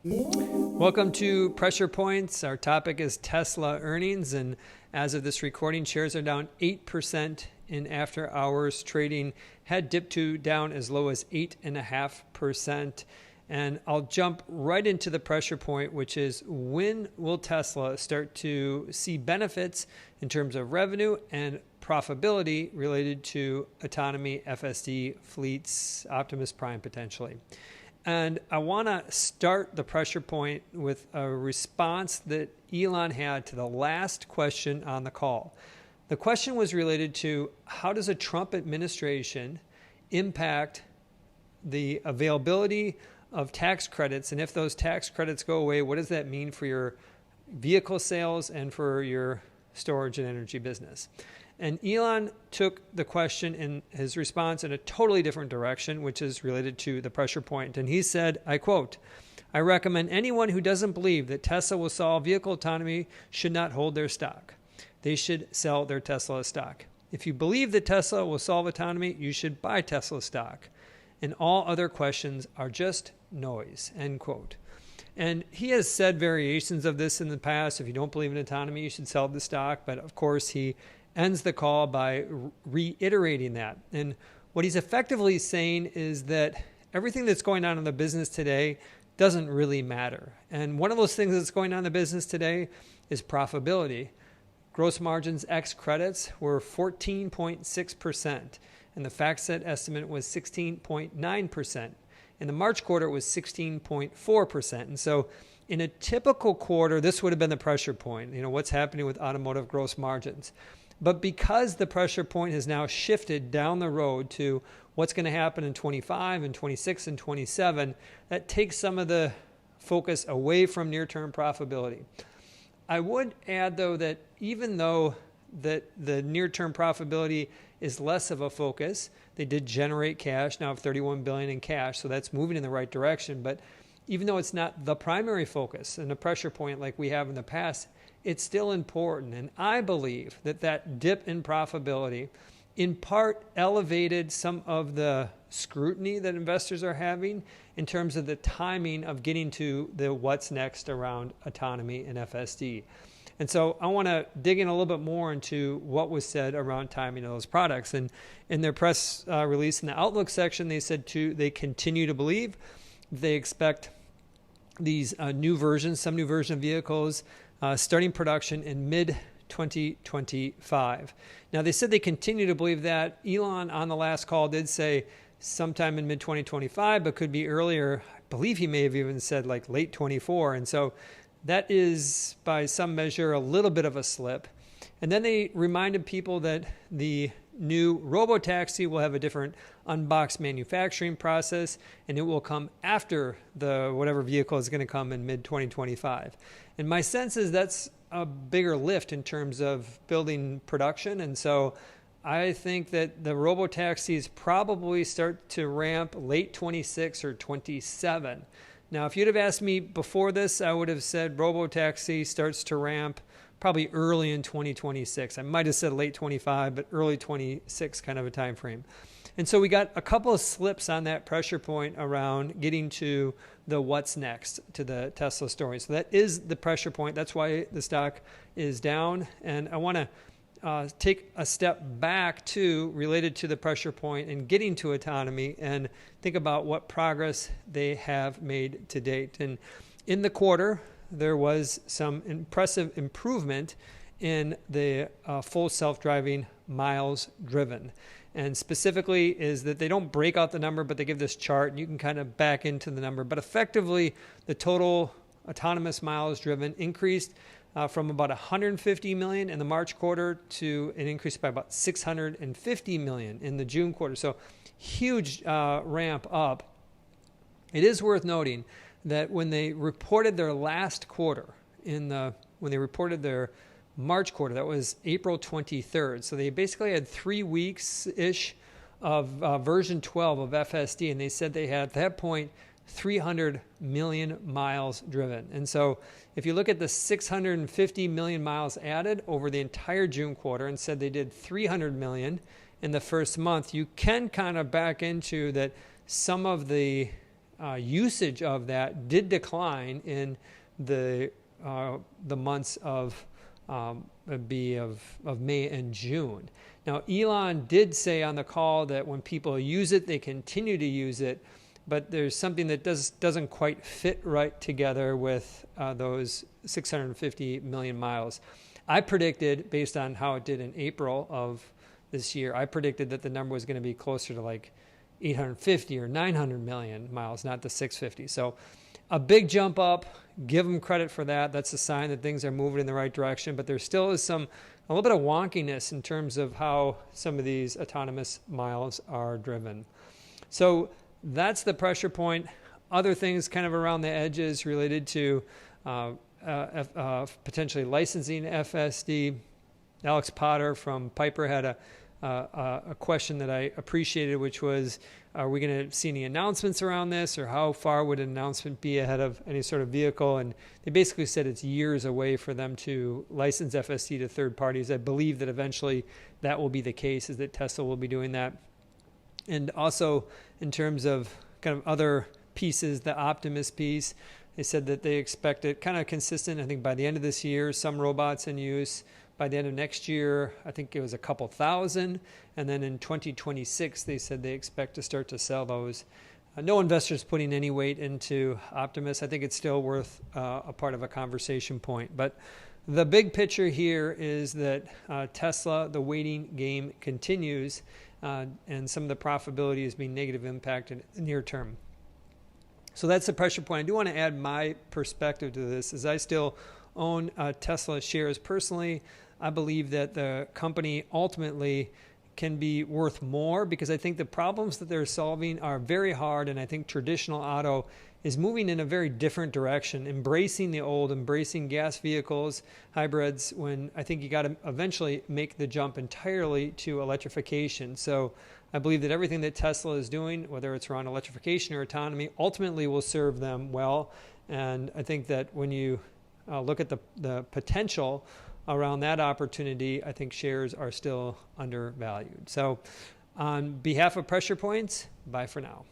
Welcome to Pressure Points. Our topic is Tesla earnings, and as of this recording, shares are down 8% in after hours trading. Had dipped to down as low as 8.5%. And I'll jump right into the pressure point, which is when will Tesla start to see benefits in terms of revenue and profitability related to autonomy, FSD, fleets, Optimus Prime potentially. And I want to start the pressure point with a response that Elon had to the last question on the call. The question was related to how does a Trump administration impact the availability of tax credits, and if those tax credits go away, what does that mean for your vehicle sales and for your storage and energy business? And Elon took the question in his response in a totally different direction, which is related to the pressure point. And he said, I quote, "I recommend anyone who doesn't believe that Tesla will solve vehicle autonomy should not hold their stock. They should sell their Tesla stock. If you believe that Tesla will solve autonomy, you should buy Tesla stock. And all other questions are just noise," end quote. And he has said variations of this in the past. If you don't believe in autonomy, you should sell the stock. But of course, he ends the call by reiterating that. And what he's effectively saying is that everything that's going on in the business today doesn't really matter. And one of those things that's going on in the business today is profitability. Gross margins ex credits were 14.6%. And the FactSet estimate was 16.9%. In the March quarter, it was 16.4%. And so in a typical quarter, this would have been the pressure point. What's happening with automotive gross margins. But because the pressure point has now shifted down the road to what's going to happen in 25 and 26 and 27, that takes some of the focus away from near-term profitability. I would add, though, that even though that the near-term profitability is less of a focus, they did generate cash, now have $31 billion in cash, so that's moving in the right direction. But even though it's not the primary focus and the pressure point like we have in the past, it's still important. And I believe that that dip in profitability in part elevated some of the scrutiny that investors are having in terms of the timing of getting to the what's next around autonomy and FSD. And so I want to dig in a little bit more into what was said around timing of those products. And in their press release in the Outlook section, they said they continue to believe they expect these some new version of vehicles starting production in mid-2025. Now, they said they continue to believe that. Elon on the last call did say sometime in mid-2025, but could be earlier. I believe he may have even said like late 24. And so that is, by some measure, a little bit of a slip. And then they reminded people that the new robotaxi will have a different unboxed manufacturing process, and it will come after the whatever vehicle is going to come in mid-2025. And my sense is that's a bigger lift in terms of building production. And so I think that the robotaxis probably start to ramp late 26 or 27. Now, if you'd have asked me before this, I would have said robotaxi starts to ramp probably early in 2026. I might have said late 25, but early 26 kind of a time frame. And so we got a couple of slips on that pressure point around getting to the what's next to the Tesla story. So that is the pressure point. That's why the stock is down. And I want to take a step back too, related to the pressure point and getting to autonomy, and think about what progress they have made to date. And in the quarter, there was some impressive improvement in the full self-driving miles driven. And specifically is that they don't break out the number, but they give this chart, and you can kind of back into the number. But effectively, the total autonomous miles driven increased from about 150 million in the March quarter to an increase by about 650 million in the June quarter. So huge ramp up. It is worth noting that when they reported their last quarter, when they reported their March quarter, that was April 23rd. So they basically had 3 weeks-ish of version 12 of FSD, and they said they had, at that point, 300 million miles driven. And so if you look at the 650 million miles added over the entire June quarter and said they did 300 million in the first month, you can kind of back into that some of the usage of that did decline in the months of May and June. Now, Elon did say on the call that when people use it, they continue to use it, but there's something that doesn't quite fit right together with those 650 million miles. I predicted, based on how it did in April of this year, I predicted that the number was going to be closer to like 850 or 900 million miles, not the 650. So a big jump up. Give them credit for that. That's a sign that things are moving in the right direction, but there still is a little bit of wonkiness in terms of how some of these autonomous miles are driven. So that's the pressure point. Other things kind of around the edges related to potentially licensing FSD. Alex Potter from Piper had a question that I appreciated, which was, are we going to see any announcements around this, or how far would an announcement be ahead of any sort of vehicle? And they basically said it's years away for them to license FSD to third parties. I believe that eventually that will be the case, is that Tesla will be doing that. And also in terms of kind of other pieces, the Optimus piece, they said that they expect it kind of consistent, I think, by the end of this year, some robots in use. By the end of next year, I think it was a couple thousand. And then in 2026, they said they expect to start to sell those. No investors putting any weight into Optimus. I think it's still worth a part of a conversation point. But the big picture here is that Tesla, the waiting game continues, and some of the profitability is being negatively impacted near term. So that's the pressure point. I do want to add my perspective to this, as I still own Tesla shares personally. I believe that the company ultimately can be worth more, because I think the problems that they're solving are very hard, and I think traditional auto is moving in a very different direction, embracing the old, embracing gas vehicles, hybrids, when I think you got to eventually make the jump entirely to electrification. So I believe that everything that Tesla is doing, whether it's around electrification or autonomy, ultimately will serve them well. And I think that when you look at the potential around that opportunity, I think shares are still undervalued. So on behalf of Pressure Points, bye for now.